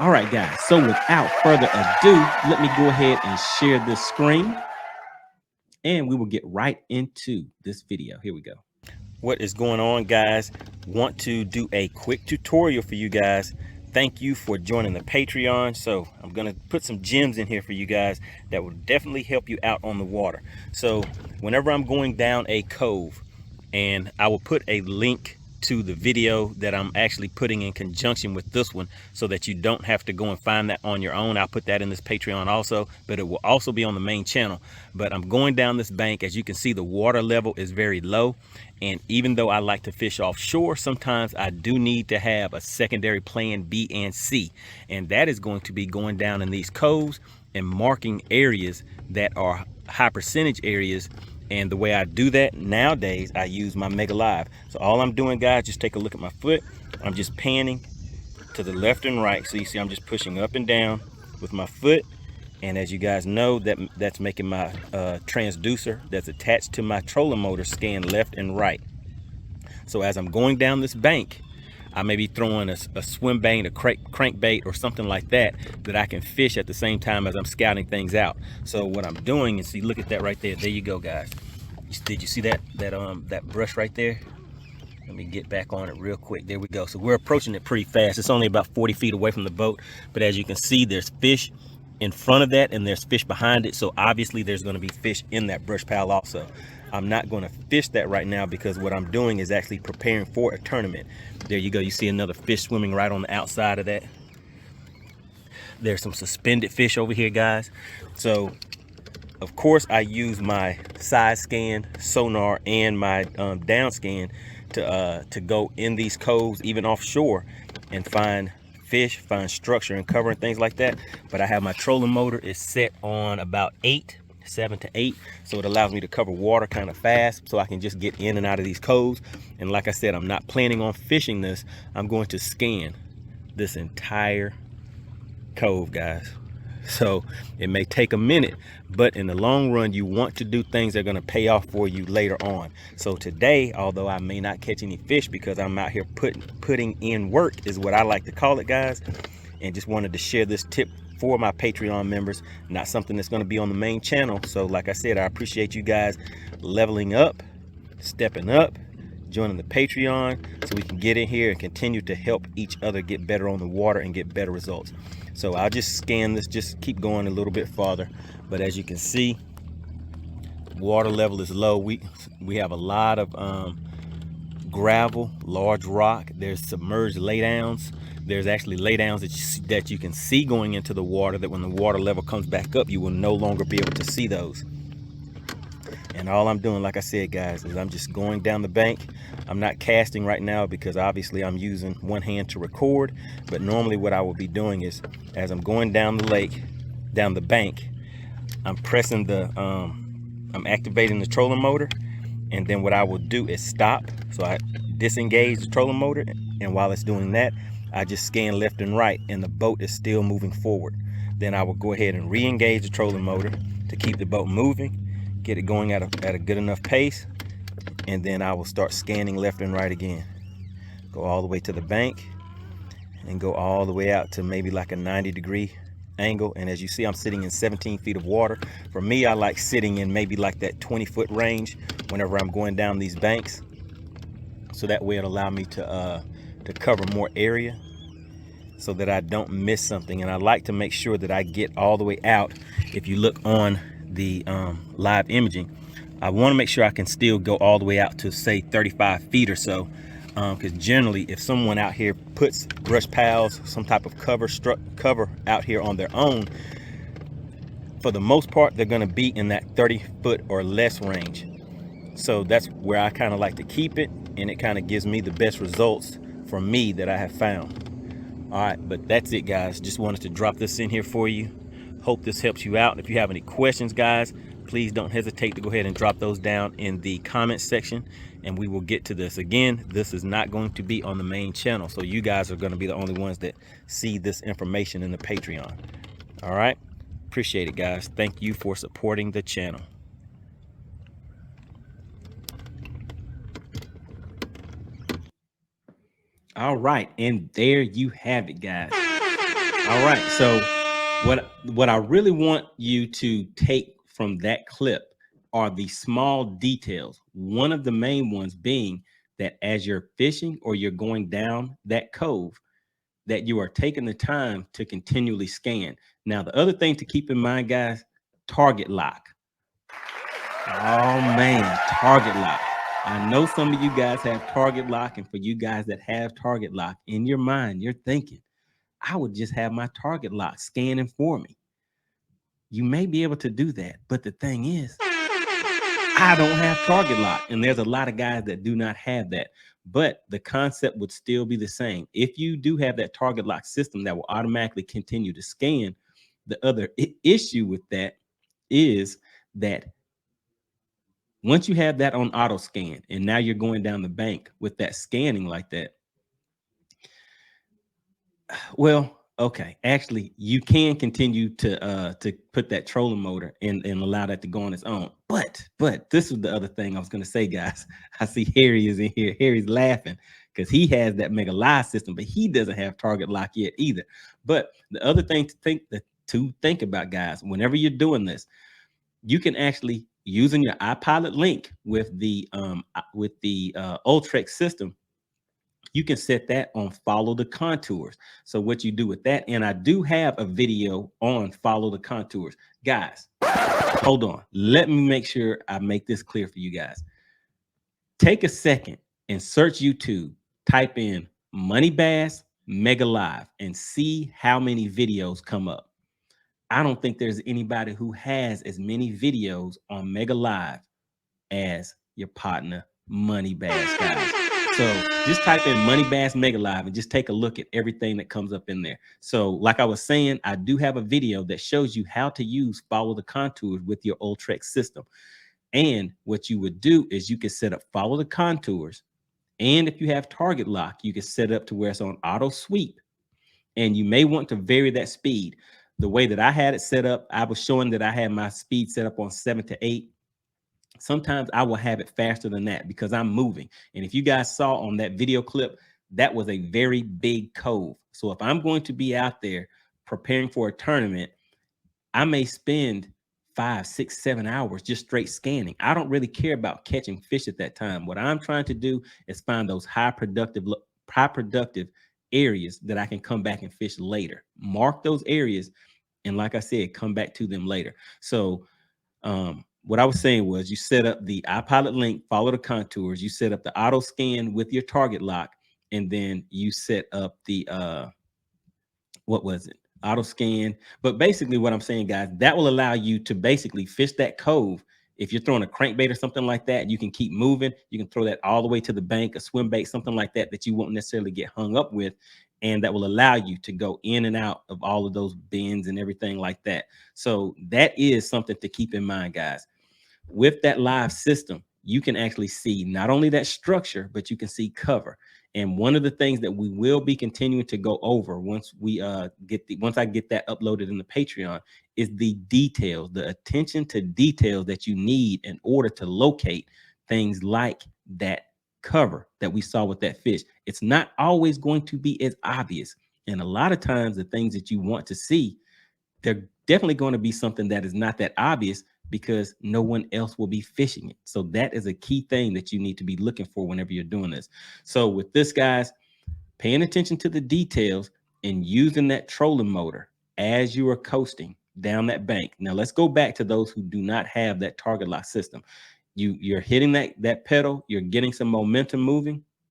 All right, guys. So without further ado, let me go ahead and share this screen and we will get right into this video. Here we go. What is going on, guys? Want to do a quick tutorial for you guys. Thank you for joining the Patreon. So I'm going to put some gems in here for you guys that will definitely help you out on the water. So whenever I'm going down a cove, and I will put a link to the video that I'm actually putting in conjunction with this one so that you don't have to go and find that on your own. I'll put that in this Patreon also, but it will also be on the main channel. But I'm going down this bank. As you can see, the water level is very low. And even though I like to fish offshore, sometimes I do need to have a secondary plan B and C. And that is going to be going down in these coves and marking areas that are high percentage areas. And the way I do that nowadays, I use my Mega Live. So all I'm doing, guys, just take a look at my foot. I'm just panning to the left and right. So you see I'm just pushing up and down with my foot. And as you guys know, that's making my transducer that's attached to my trolling motor scan left and right. So as I'm going down this bank, I may be throwing a swim bait, a crankbait, or something like that I can fish at the same time as I'm scouting things out. So what I'm doing is, see, look at that right there. There you go, guys. Did you see that brush right there? Let me get back on it real quick. There we go. So we're approaching it pretty fast. It's only about 40 feet away from the boat, but as you can see, there's fish in front of that and there's fish behind it. So obviously there's going to be fish in that brush pile also. I'm not going to fish that right now because what I'm doing is actually preparing for a tournament. There you go. You see another fish swimming right on the outside of that. There's some suspended fish over here, guys. So of course I use my side scan sonar and my down scan to go in these coves, even offshore, and find fish, find structure and cover and things like that. But I have my trolling motor is set on about 7 to 8, so it allows me to cover water kind of fast, so I can just get in and out of these coves. And like I said, I'm not planning on fishing this. I'm going to scan this entire cove, guys. So it may take a minute, but in the long run, you want to do things that are going to pay off for you later on. So today, although I may not catch any fish because I'm out here putting in work, is what I like to call it, guys, and just wanted to share this tip for my Patreon members, not something that's going to be on the main channel. So like I said, I appreciate you guys leveling up, stepping up, joining the Patreon, so we can get in here and continue to help each other get better on the water and get better results. So I'll just scan this, just keep going a little bit farther. But as you can see, water level is low. We have a lot of gravel, large rock. There's submerged laydowns. There's actually laydowns that you can see going into the water, that when the water level comes back up, you will no longer be able to see those. And all I'm doing, like I said, guys, is I'm just going down the bank. I'm not casting right now because obviously I'm using one hand to record. But normally what I will be doing is, as I'm going down the lake, down the bank, I'm pressing I'm activating the trolling motor. And then what I will do is stop. So I disengage the trolling motor. And while it's doing that, I just scan left and right and the boat is still moving forward. Then I will go ahead and re-engage the trolling motor to keep the boat moving, get it going at a good enough pace, and then I will start scanning left and right again. Go all the way to the bank and go all the way out to maybe like a 90-degree angle. And as you see, I'm sitting in 17 feet of water. For me, I like sitting in maybe like that 20-foot range whenever I'm going down these banks. So that way it'll allow me to cover more area so that I don't miss something. And I like to make sure that I get all the way out. If you look on the live imaging, I want to make sure I can still go all the way out to say 35 feet or so, because generally if someone out here puts brush piles, some type of cover out here on their own, for the most part they're going to be in that 30-foot or less range. So that's where I kind of like to keep it, and it kind of gives me the best results for me that I have found. All right, but that's it, guys. Just wanted to drop this in here for you. Hope this helps you out. If you have any questions, guys, please don't hesitate to go ahead and drop those down in the comment section, and we will get to this. Again, this is not going to be on the main channel, so you guys are going to be the only ones that see this information in the Patreon. All right, appreciate it, guys. Thank you for supporting the channel. All right, and there you have it, guys. All right. So what I really want you to take from that clip are the small details. One of the main ones being that as you're fishing or you're going down that cove, that you are taking the time to continually scan. Now, the other thing to keep in mind, guys, target lock. Oh man, target lock. I know some of you guys have target lock, and for you guys that have target lock, in your mind, you're thinking, I would just have my target lock scanning for me. You may be able to do that, but the thing is, I don't have target lock, and there's a lot of guys that do not have that. But the concept would still be the same. If you do have that target lock system that will automatically continue to scan, the other issue with that is that once you have that on auto scan, and now you're going down the bank with that scanning like that, well, okay. Actually, you can continue to put that trolling motor and allow that to go on its own. But this is the other thing I was gonna say, guys. I see Harry is in here. Harry's laughing because he has that Mega Live system, but he doesn't have target lock yet either. But the other thing to think about, guys, whenever you're doing this, you can actually using your iPilot link with the Ultrex system, you can set that on follow the contours. So what you do with that, and I do have a video on follow the contours. Guys, hold on. Let me make sure I make this clear for you guys. Take a second and search YouTube, type in MoneyBass Mega Live and see how many videos come up. I don't think there's anybody who has as many videos on Mega Live as your partner MoneyBass, guys. So just type in MoneyBass Mega Live and just take a look at everything that comes up in there. So like I was saying, I do have a video that shows you how to use follow the contours with your Ultrex system. And what you would do is you can set up follow the contours. And if you have target lock, you can set it up to where it's on auto sweep. And you may want to vary that speed. The way that I had it set up, I was showing that I had my speed set up on 7 to 8. Sometimes I will have it faster than that because I'm moving. And if you guys saw on that video clip, that was a very big cove. So if I'm going to be out there preparing for a tournament, I may spend 5, 6, 7 hours just straight scanning. I don't really care about catching fish at that time. What I'm trying to do is find those high productive areas that I can come back and fish later. Mark those areas, and like I said, come back to them later. So what I was saying was you set up the iPilot link, follow the contours, you set up the auto scan with your target lock, and then you set up the what was it? Auto scan. But basically what I'm saying, guys, that will allow you to basically fish that cove. If you're throwing a crankbait or something like that, you can keep moving. You can throw that all the way to the bank, a swim bait, something like that, that you won't necessarily get hung up with. And that will allow you to go in and out of all of those bends and everything like that. So that is something to keep in mind, guys. With that live system, you can actually see not only that structure, but you can see cover. And one of the things that we will be continuing to go over once we once I get that uploaded in the Patreon is the details, the attention to details that you need in order to locate things like that cover that we saw with that fish. It's not always going to be as obvious. And a lot of times the things that you want to see, they're definitely going to be something that is not that obvious because no one else will be fishing it. So that is a key thing that you need to be looking for whenever you're doing this. So with this, guys, paying attention to the details and using that trolling motor as you are coasting down that bank. Now let's go back to those who do not have that target lock system. You're hitting that pedal, you're getting some momentum moving,